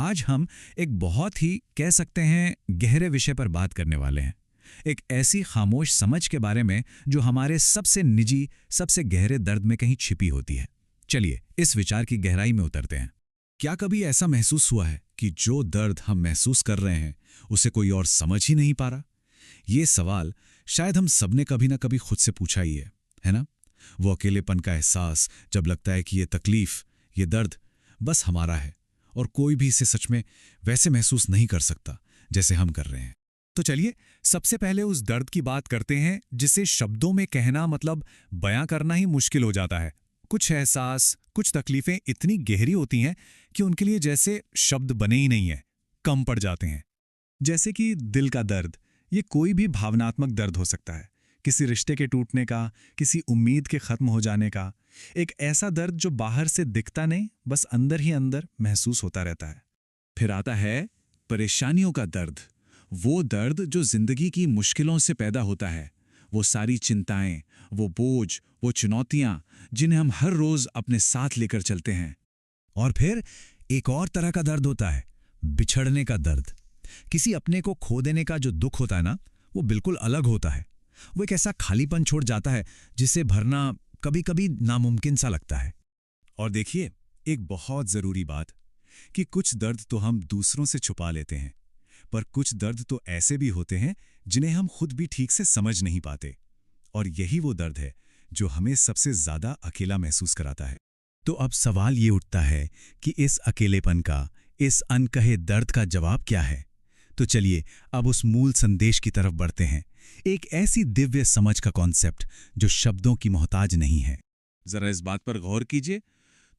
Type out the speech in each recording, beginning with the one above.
आज हम एक बहुत ही कह सकते हैं गहरे विषय पर बात करने वाले हैं। एक ऐसी खामोश समझ के बारे में जो हमारे सबसे निजी, सबसे गहरे दर्द में कहीं छिपी होती है। चलिए इस विचार की गहराई में उतरते हैं। क्या कभी ऐसा महसूस हुआ है कि जो दर्द हम महसूस कर रहे हैं उसे कोई और समझ ही नहीं पा रहा? ये सवाल शायद हम सबने कभी ना कभी खुद से पूछा ही है ना? वो अकेलेपन का एहसास जब लगता है कि ये तकलीफ, ये दर्द बस हमारा है और कोई भी इसे सच में वैसे महसूस नहीं कर सकता जैसे हम कर रहे हैं। तो चलिए सबसे पहले उस दर्द की बात करते हैं जिसे शब्दों में कहना मतलब बयां करना ही मुश्किल हो जाता है। कुछ एहसास, कुछ तकलीफें इतनी गहरी होती हैं कि उनके लिए जैसे शब्द बने ही नहीं हैं, कम पड़ जाते हैं। जैसे कि दिल का दर्द, ये कोई भी भावनात्मक दर्द हो सकता है, किसी रिश्ते के टूटने का, किसी उम्मीद के खत्म हो जाने का। एक ऐसा दर्द जो बाहर से दिखता नहीं, बस अंदर ही अंदर महसूस होता रहता है। फिर आता है परेशानियों का दर्द, वो दर्द जो जिंदगी की मुश्किलों से पैदा होता है। वो सारी चिंताएं, वो बोझ, वो चुनौतियां जिन्हें हम हर रोज अपने साथ लेकर चलते हैं। और फिर एक और तरह का दर्द होता है, बिछड़ने का दर्द। किसी अपने को खो देने का जो दुख होता है ना, वो बिल्कुल अलग होता है। वो एक ऐसा खालीपन छोड़ जाता है जिसे भरना कभी कभी नामुमकिन सा लगता है। और देखिए एक बहुत जरूरी बात कि कुछ दर्द तो हम दूसरों से छुपा लेते हैं, पर कुछ दर्द तो ऐसे भी होते हैं जिन्हें हम खुद भी ठीक से समझ नहीं पाते। और यही वो दर्द है जो हमें सबसे ज्यादा अकेला महसूस कराता है। तो अब सवाल ये उठता है कि इस अकेलेपन का, इस अनकहे दर्द का जवाब क्या है? तो चलिए अब उस मूल संदेश की तरफ बढ़ते हैं, एक ऐसी दिव्य समझ का कॉन्सेप्ट जो शब्दों की मोहताज नहीं है। जरा इस बात पर गौर कीजिए,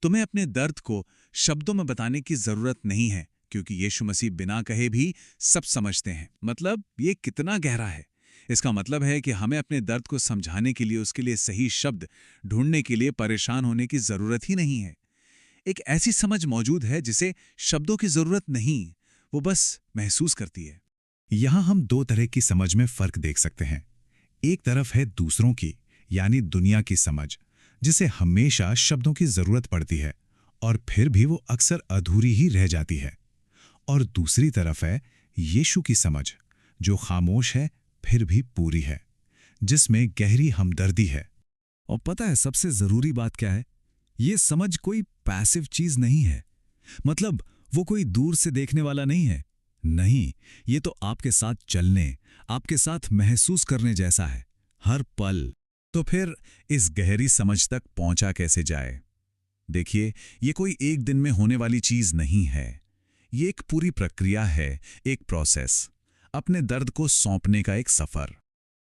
तुम्हें अपने दर्द को शब्दों में बताने की जरूरत नहीं है, क्योंकि यीशु मसीह बिना कहे भी सब समझते हैं। मतलब ये कितना गहरा है। इसका मतलब है कि हमें अपने दर्द को समझाने के लिए, उसके लिए सही शब्द ढूंढने के लिए परेशान होने की जरूरत ही नहीं है। एक ऐसी समझ मौजूद है जिसे शब्दों की जरूरत नहीं, वो बस महसूस करती है। यहां हम दो तरह की समझ में फर्क देख सकते हैं। एक तरफ है दूसरों की, यानी दुनिया की समझ, जिसे हमेशा शब्दों की जरूरत पड़ती है और फिर भी वो अक्सर अधूरी ही रह जाती है। और दूसरी तरफ है यीशु की समझ, जो खामोश है फिर भी पूरी है, जिसमें गहरी हमदर्दी है। और पता है सबसे जरूरी बात क्या है? ये समझ कोई पैसिव चीज नहीं है। मतलब वो कोई दूर से देखने वाला नहीं है। नहीं, ये तो आपके साथ चलने, आपके साथ महसूस करने जैसा है, हर पल। तो फिर इस गहरी समझ तक पहुंचा कैसे जाए? देखिए, ये कोई एक दिन में होने वाली चीज नहीं है। ये एक पूरी प्रक्रिया है, एक प्रोसेस, अपने दर्द को सौंपने का एक सफर।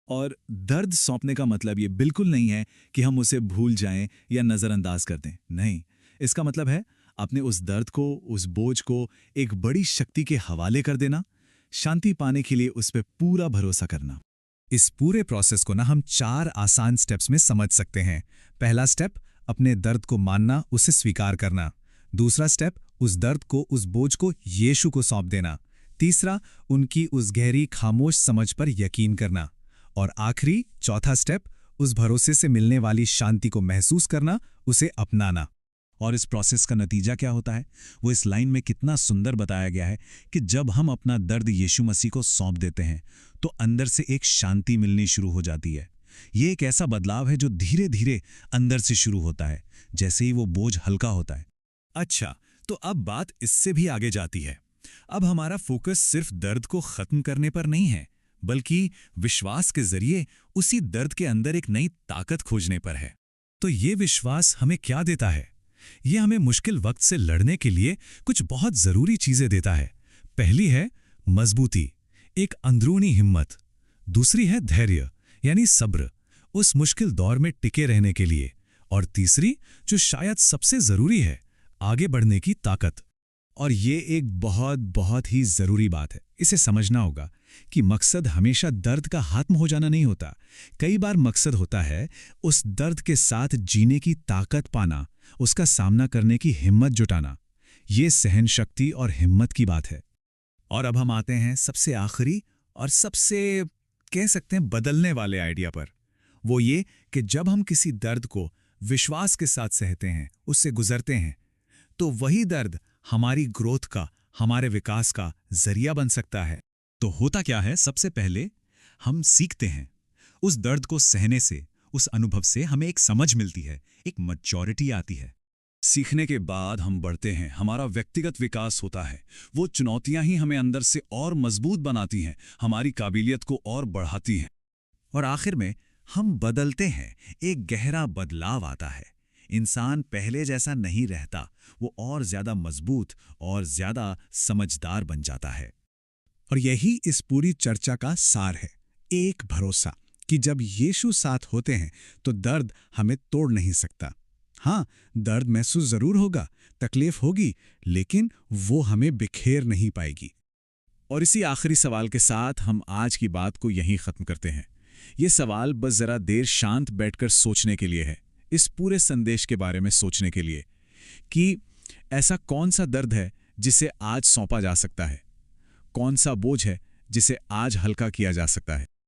और दर्द सौंपने का मतलब ये बिल्कुल नहीं है कि हम उसे भूल जाएं या नजरअंदाज कर दें। नहीं, इसका मतलब है अपने उस दर्द को, उस बोझ को एक बड़ी शक्ति के हवाले कर देना, शांति पाने के लिए उस पर पूरा भरोसा करना। इस पूरे प्रोसेस को ना हम 4 आसान स्टेप्स में समझ सकते हैं। पहला स्टेप, अपने दर्द को मानना, उसे स्वीकार करना। दूसरा स्टेप, उस दर्द को, उस बोझ को यीशु को सौंप देना। तीसरा, उनकी उस गहरी खामोश समझ पर यकीन करना। और आखिरी, चौथा स्टेप, उस भरोसे से मिलने वाली शांति को महसूस करना, उसे अपनाना। और इस प्रोसेस का नतीजा क्या होता है, वो इस लाइन में कितना सुंदर बताया गया है कि जब हम अपना दर्द यीशु मसीह को सौंप देते हैं तो अंदर से एक शांति मिलनी शुरू हो जाती है। ये एक ऐसा बदलाव है जो धीरे धीरे अंदर से शुरू होता है, जैसे ही वो बोझ हल्का होता है। अच्छा, तो अब बात इससे भी आगे जाती है। अब हमारा फोकस सिर्फ दर्द को खत्म करने पर नहीं है, बल्कि विश्वास के जरिए उसी दर्द के अंदर एक नई ताकत खोजने पर है। तो ये विश्वास हमें क्या देता है? ये हमें मुश्किल वक्त से लड़ने के लिए कुछ बहुत जरूरी चीजें देता है। पहली है मजबूती, एक अंदरूनी हिम्मत। दूसरी है धैर्य, यानी सब्र, उस मुश्किल दौर में टिके रहने के लिए। और तीसरी, जो शायद सबसे जरूरी है, आगे बढ़ने की ताकत। और ये एक बहुत बहुत ही जरूरी बात है, इसे समझना होगा कि मकसद हमेशा दर्द का खत्म हो जाना नहीं होता। कई बार मकसद होता है उस दर्द के साथ जीने की ताकत पाना, उसका सामना करने की हिम्मत जुटाना। ये सहन शक्ति और हिम्मत की बात है। और अब हम आते हैं सबसे आखिरी और सबसे कह सकते हैं बदलने वाले आइडिया पर। वो ये कि जब हम किसी दर्द को विश्वास के साथ सहते हैं, उससे गुजरते हैं, तो वही दर्द हमारी ग्रोथ का, हमारे विकास का जरिया बन सकता है। तो होता क्या है, सबसे पहले हम सीखते हैं। उस दर्द को सहने से, उस अनुभव से हमें एक समझ मिलती है, एक मैच्योरिटी आती है। सीखने के बाद हम बढ़ते हैं, हमारा व्यक्तिगत विकास होता है। वो चुनौतियां ही हमें अंदर से और मजबूत बनाती हैं, हमारी काबिलियत को और बढ़ाती हैं। और आखिर में हम बदलते हैं, एक गहरा बदलाव आता है। इंसान पहले जैसा नहीं रहता, वो और ज्यादा मजबूत और ज्यादा समझदार बन जाता है। और यही इस पूरी चर्चा का सार है, एक भरोसा कि जब यीशु साथ होते हैं तो दर्द हमें तोड़ नहीं सकता। हाँ, दर्द महसूस जरूर होगा, तकलीफ होगी, लेकिन वो हमें बिखेर नहीं पाएगी। और इसी आखिरी सवाल के साथ हम आज की बात को यहीं खत्म करते हैं। ये सवाल बस जरा देर शांत बैठकर सोचने के लिए है, इस पूरे संदेश के बारे में सोचने के लिए कि ऐसा कौन सा दर्द है जिसे आज सौंपा जा सकता है, कौन सा बोझ है जिसे आज हल्का किया जा सकता है।